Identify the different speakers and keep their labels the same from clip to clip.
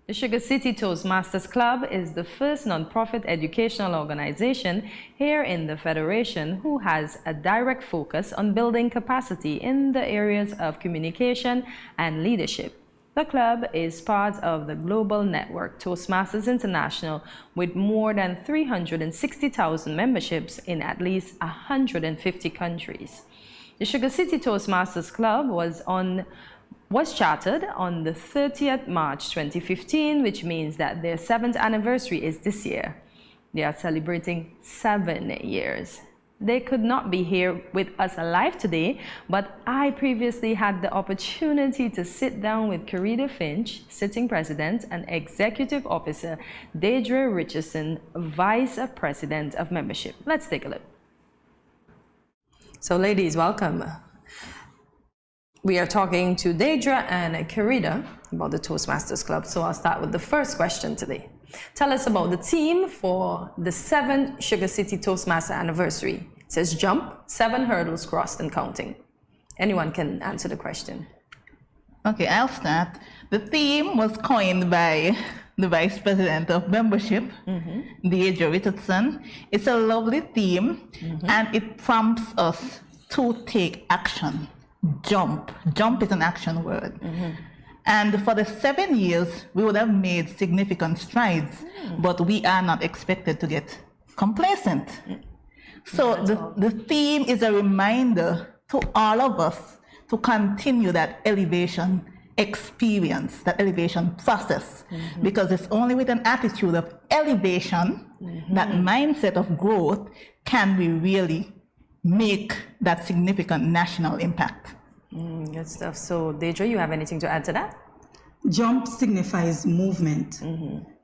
Speaker 1: The Sugar City Toastmasters Club is the first non-profit educational organization here in the Federation who has a direct focus on building capacity in the areas of communication and leadership. The club is part of the global network Toastmasters International with more than 360,000 memberships in at least 150 countries. The Sugar City Toastmasters Club was chartered on the 30th March 2015, which means that their 7th anniversary is this year. They are celebrating 7 years. They could not be here with us alive today, but I previously had the opportunity to sit down with Carita Finch, sitting president, and executive officer Deidre Richardson, vice president of membership. Let's take a look. So ladies, welcome. We are talking to Deidre and Carita about the Toastmasters Club. So I'll start with the first question today. Tell us about the theme for the 7th Sugar City Toastmaster anniversary. It says jump, 7 hurdles crossed and counting. Anyone can answer the question.
Speaker 2: Okay, I'll start. The theme was coined by the Vice President of Membership, Deidre Richardson. It's a lovely theme, and it prompts us to take action. Jump. Jump is an action word. And for the 7 years, we would have made significant strides, but we are not expected to get complacent. So the theme is a reminder to all of us to continue that elevation experience, that elevation process, because it's only with an attitude of elevation, that mindset of growth, can we really make that significant national impact.
Speaker 1: Good stuff. So Deidre, you have anything to add to that?
Speaker 3: Jump signifies movement.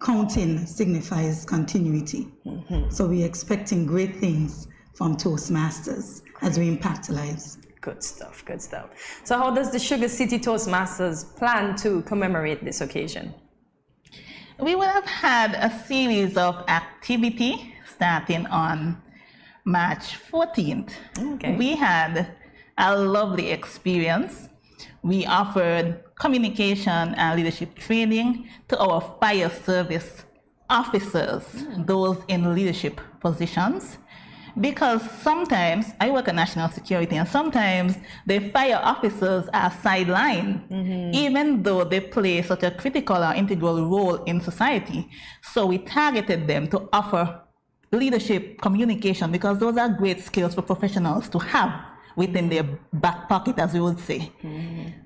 Speaker 3: Counting signifies continuity. So we're expecting great things from Toastmasters as we impact lives.
Speaker 1: Good stuff, good stuff. So how does the Sugar City Toastmasters plan to commemorate this occasion?
Speaker 2: We will have had a series of activity starting on March 14th.
Speaker 1: Okay.
Speaker 2: We had a lovely experience. We offered communication and leadership training to our fire service officers, those in leadership positions, because sometimes I work in national security and sometimes the fire officers are sidelined, even though they play such a critical or integral role in society. So we targeted them to offer leadership communication, because those are great skills for professionals to have within their back pocket, as we would say.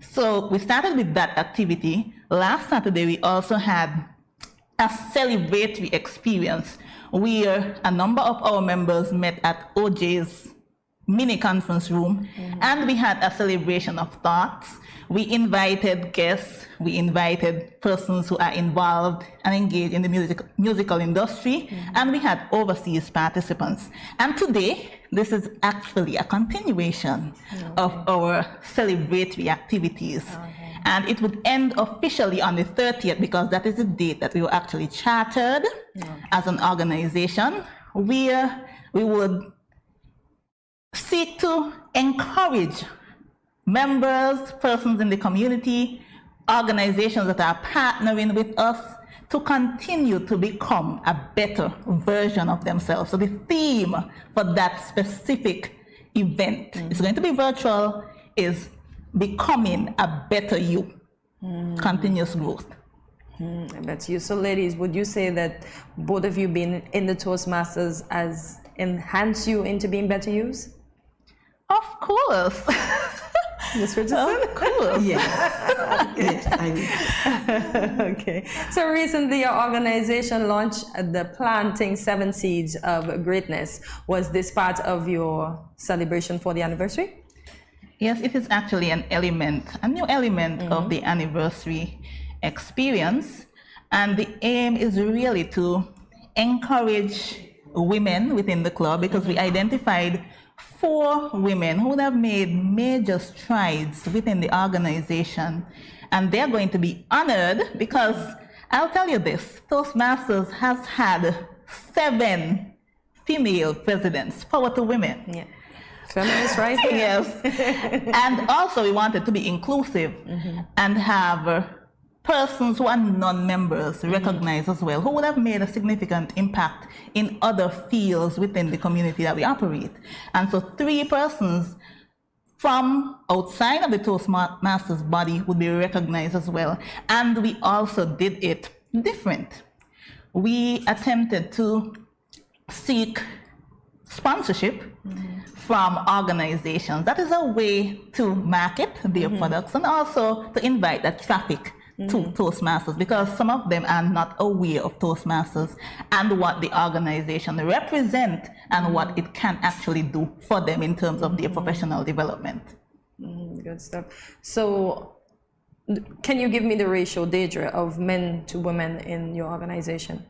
Speaker 2: So we started with that activity. Last Saturday, we also had a celebratory experience where a number of our members met at OJ's mini conference room, and we had a celebration of thoughts. We invited guests, we invited persons who are involved and engaged in the musical industry, and we had overseas participants. And today, this is actually a continuation of our celebratory activities. And it would end officially on the 30th, because that is the date that we were actually chartered as an organization, where we would seek to encourage members, persons in the community, organizations that are partnering with us to continue to become a better version of themselves. So the theme for that specific event is going to be virtual, is becoming a better you, continuous growth.
Speaker 1: That's you. So ladies, would you say that both of you being in the Toastmasters has enhanced you into being better yous?
Speaker 2: Of course.
Speaker 1: Ms. Richardson?
Speaker 2: Of course.
Speaker 3: Yes, I will.
Speaker 1: Okay. So recently your organization launched the Planting 7 Seeds of Greatness. Was this part of your celebration for the anniversary?
Speaker 2: Yes, it is actually an element, a new element of the anniversary experience. And the aim is really to encourage women within the club, because we identified 4 women who would have made major strides within the organization, and they're going to be honored, because I'll tell you this, Toastmasters has had 7 female presidents. Power to women.
Speaker 1: Yeah. Feminist, right?
Speaker 2: Yes. And also we wanted to be inclusive and have persons who are non-members recognized as well, who would have made a significant impact in other fields within the community that we operate. And so 3 persons from outside of the Toastmasters body would be recognized as well. And we also did it different. We attempted to seek sponsorship from organizations. That is a way to market their products and also to invite that traffic to Toastmasters, because some of them are not aware of Toastmasters and what the organization represents and what it can actually do for them in terms of their professional development.
Speaker 1: Good stuff. So can you give me the ratio, Deidre, of men to women in your organization?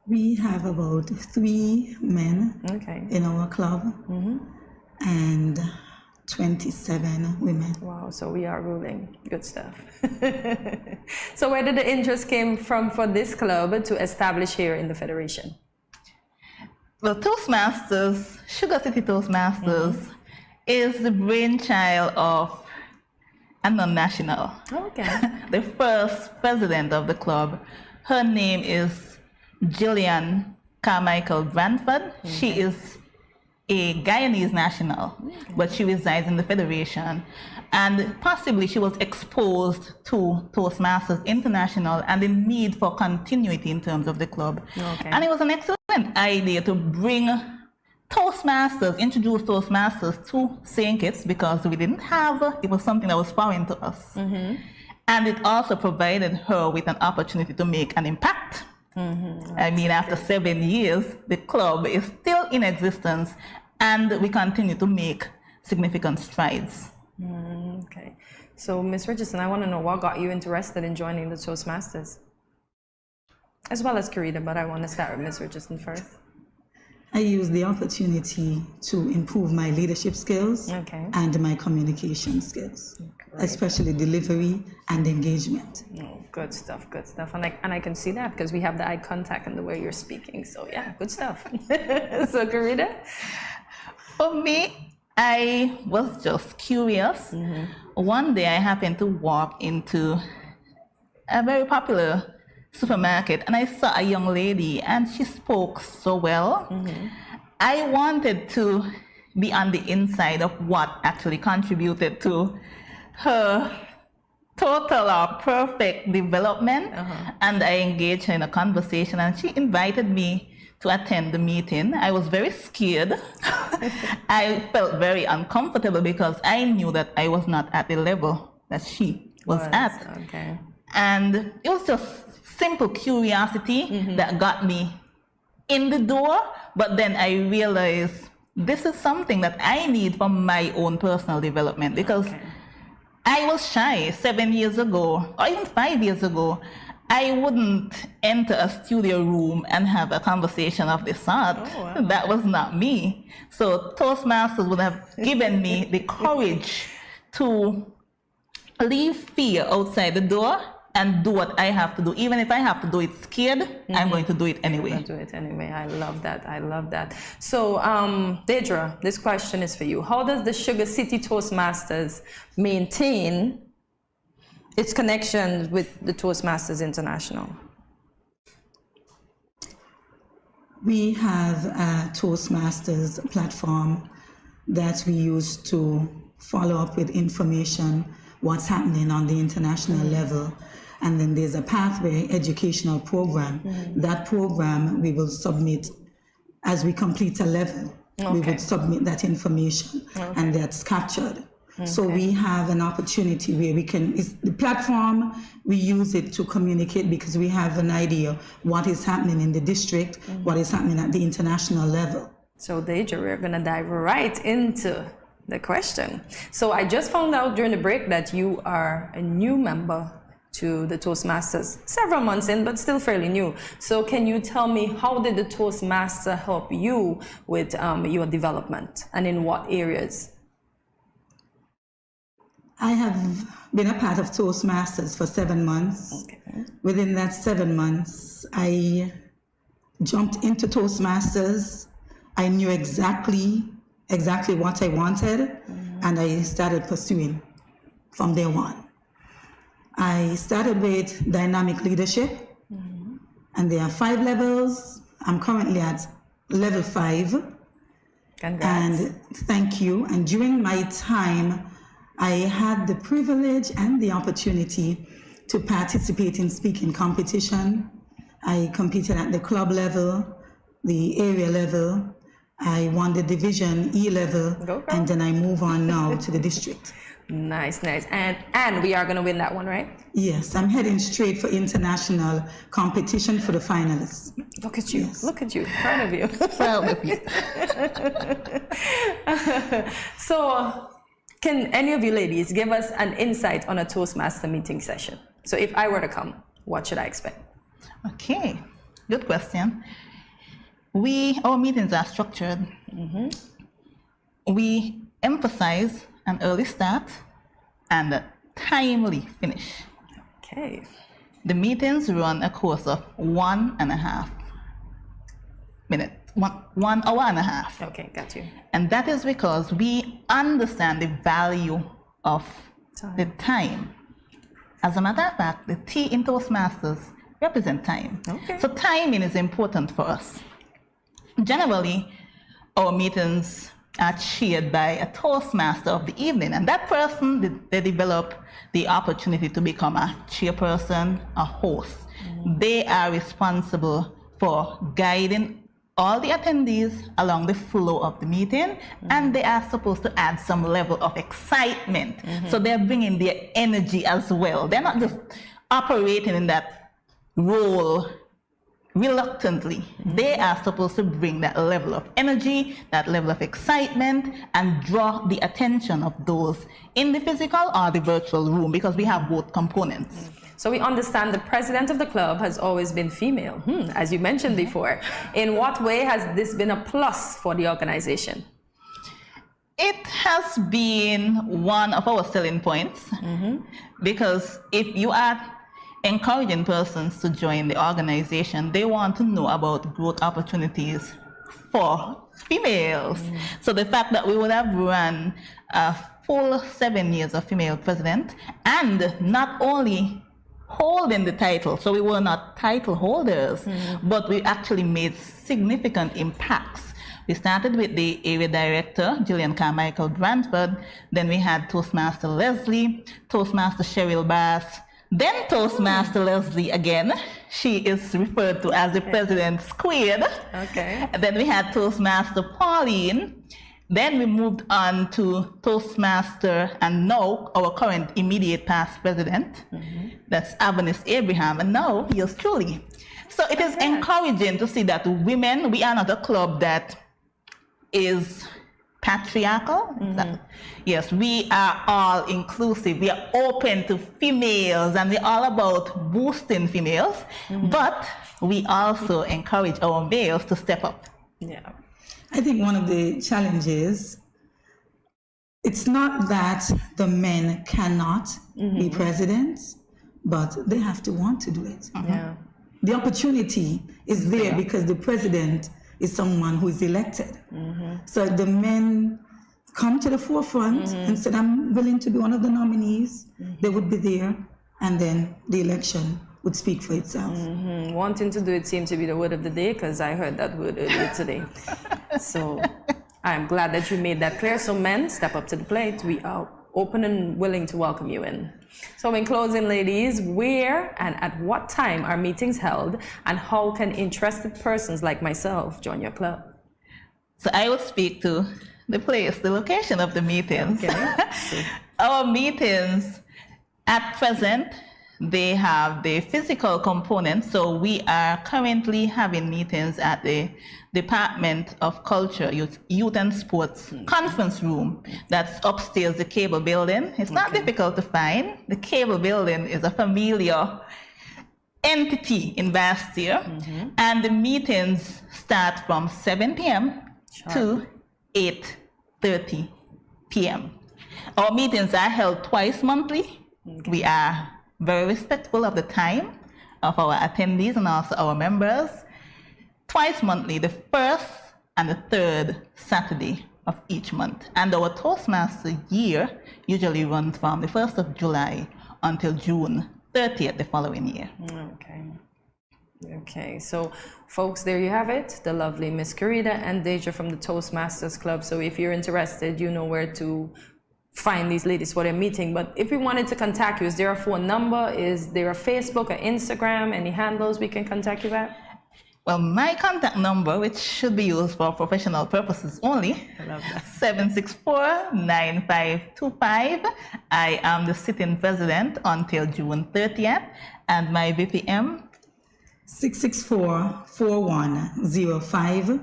Speaker 3: We have about 3 men in our club and 27 women.
Speaker 1: Wow, so we are ruling. Good stuff. So where did the interest came from for this club to establish here in the Federation?
Speaker 2: Well, Toastmasters, Sugar City Toastmasters, is the brainchild of a non-national.
Speaker 1: Okay.
Speaker 2: The first president of the club, her name is Jillian Carmichael Branford. She is a Guyanese national, but she resides in the Federation. And possibly she was exposed to Toastmasters International and the need for continuity in terms of the club. And it was an excellent idea to bring Toastmasters, introduce Toastmasters to St. Kitts, because we didn't have, it was something that was foreign to us. And it also provided her with an opportunity to make an impact. I mean, after 7 years, the club is still in existence and we continue to make significant strides.
Speaker 1: Okay. So, Ms. Richardson, I want to know what got you interested in joining the Toastmasters? As well as Karita, but I want to start with Ms. Richardson first.
Speaker 3: I used the opportunity to improve my leadership skills and my communication skills, especially delivery and engagement.
Speaker 1: Oh, good stuff, good stuff. And I can see that because we have the eye contact and the way you're speaking. So yeah, good stuff. So Karita?
Speaker 2: For me, I was just curious. One day I happened to walk into a very popular supermarket and I saw a young lady and she spoke so well. I wanted to be on the inside of what actually contributed to her total or perfect development. And I engaged her in a conversation and she invited me to attend the meeting. I was very scared. I felt very uncomfortable because I knew that I was not at the level that she was at. And it was just simple curiosity that got me in the door, but then I realized this is something that I need for my own personal development, because I was shy 7 years ago, or even 5 years ago. I wouldn't enter a studio room and have a conversation of this sort. That was not me. So Toastmasters would have given me the courage to leave fear outside the door and do what I have to do. Even if I have to do it scared, I'm going to do it anyway.
Speaker 1: I'm going to do it anyway. I love that. I love that. So, Deidre, this question is for you. How does the Sugar City Toastmasters maintain its connection with the Toastmasters International?
Speaker 3: We have a Toastmasters platform that we use to follow up with information, what's happening on the international level. And then there's a pathway educational program. That program we will submit as we complete a level. We would submit that information and that's captured. So we have an opportunity where we can, the platform, we use it to communicate because we have an idea what is happening in the district, what is happening at the international level.
Speaker 1: So Deidre, we're gonna dive right into the question. So I just found out during the break that you are a new member to the Toastmasters, several months in, but still fairly new. So can you tell me, how did the Toastmaster help you with your development, and in what areas?
Speaker 3: I have been a part of Toastmasters for 7 months. Within that 7 months, I jumped into Toastmasters. I knew exactly what I wanted, and I started pursuing from day one. I started with dynamic leadership, and there are 5 levels. I'm currently at level 5.
Speaker 1: Congrats.
Speaker 3: And thank you. And during my time, I had the privilege and the opportunity to participate in speaking competition. I competed at the club level, the area level. I won the division E level, and then I move on now to the district.
Speaker 1: Nice, nice. And we are going to win that one, right?
Speaker 3: Yes, I'm heading straight for international competition for the finalists.
Speaker 1: Look at you. Yes. Look at you. Proud of you.
Speaker 2: Proud of you.
Speaker 1: So, can any of you ladies give us an insight on a Toastmaster meeting session? So if I were to come, what should I expect?
Speaker 2: Okay, good question. Our meetings are structured. We emphasize an early start and a timely finish.
Speaker 1: Okay.
Speaker 2: The meetings run a course of 1.5 minutes, 1 hour and a half.
Speaker 1: Okay, got you.
Speaker 2: And that is because we understand the value of the time. As a matter of fact, the T in Toastmasters represent time.
Speaker 1: Okay.
Speaker 2: So timing is important for us. Generally, our meetings are chaired by a Toastmaster of the evening, and that person, they develop the opportunity to become a chairperson, a host. They are responsible for guiding all the attendees along the flow of the meeting, and they are supposed to add some level of excitement. So they're bringing their energy as well. They're not just operating in that role reluctantly. They are supposed to bring that level of energy, that level of excitement, and draw the attention of those in the physical or the virtual room, because we have both components.
Speaker 1: So we understand the president of the club has always been female, as you mentioned before. In what way has this been a plus for the organization?
Speaker 2: It has been one of our selling points, because if you are encouraging persons to join the organization, they want to know about growth opportunities for females. So the fact that we would have run a full 7 years of female president, and not only holding the title, so we were not title holders, but we actually made significant impacts. We started with the area director, Gillian Carmichael Bransford, then we had Toastmaster Leslie, Toastmaster Cheryl Bass, then Toastmaster Leslie again. She is referred to as the President Squared.
Speaker 1: Okay.
Speaker 2: And then we had Toastmaster Pauline. Then we moved on to Toastmaster, and now our current immediate past president, that's Avanis Abraham, and now yours truly. So it is encouraging to see that women, we are not a club that is patriarchal. Yes, we are all inclusive. We are open to females, and we're all about boosting females, but we also encourage our males to step up.
Speaker 1: Yeah.
Speaker 3: I think one of the challenges, it's not that the men cannot be presidents, but they have to want to do it.
Speaker 1: Yeah.
Speaker 3: The opportunity is there because the president is someone who is elected. So the men come to the forefront and said, I'm willing to be one of the nominees. They would be there, and then the election would speak for itself.
Speaker 1: Wanting to do it seemed to be the word of the day, because I heard that word earlier today. So I'm glad that you made that clear. So men, step up to the plate. We are open and willing to welcome you in. So in closing, ladies, where and at what time are meetings held, and how can interested persons like myself join your club?
Speaker 2: So I will speak to the place, the location of the meetings.
Speaker 1: Okay.
Speaker 2: Our meetings at present, they have the physical component. So we are currently having meetings at the Department of Culture, Youth and Sports conference room. That's upstairs, the Cable Building. It's not difficult to find. The Cable Building is a familiar entity in Bastia. And the meetings start from 7 p.m. to 8:30 p.m. Our meetings are held twice monthly. We are very respectful of the time of our attendees and also our members. Twice monthly, the first and the third Saturday of each month. And our Toastmaster year usually runs from the 1st of July until June 30th the following year.
Speaker 1: Okay, so folks, there you have it, the lovely Miss Karida and Deja from the Toastmasters Club. So if you're interested, you know where to find these ladies for their meeting. But if we wanted to contact you, is there a phone number? Is there a Facebook or Instagram? Any handles we can contact you at?
Speaker 2: Well, my contact number, which should be used for professional purposes only, 764-9525. I am the sitting president until June 30th, and my VPM
Speaker 3: 664-4105.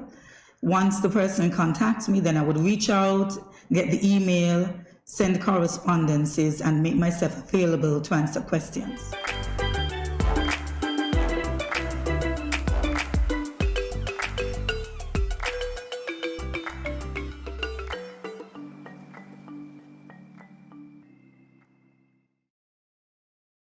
Speaker 3: Once the person contacts me, then I would reach out, get the email, send correspondences, and make myself available to answer questions.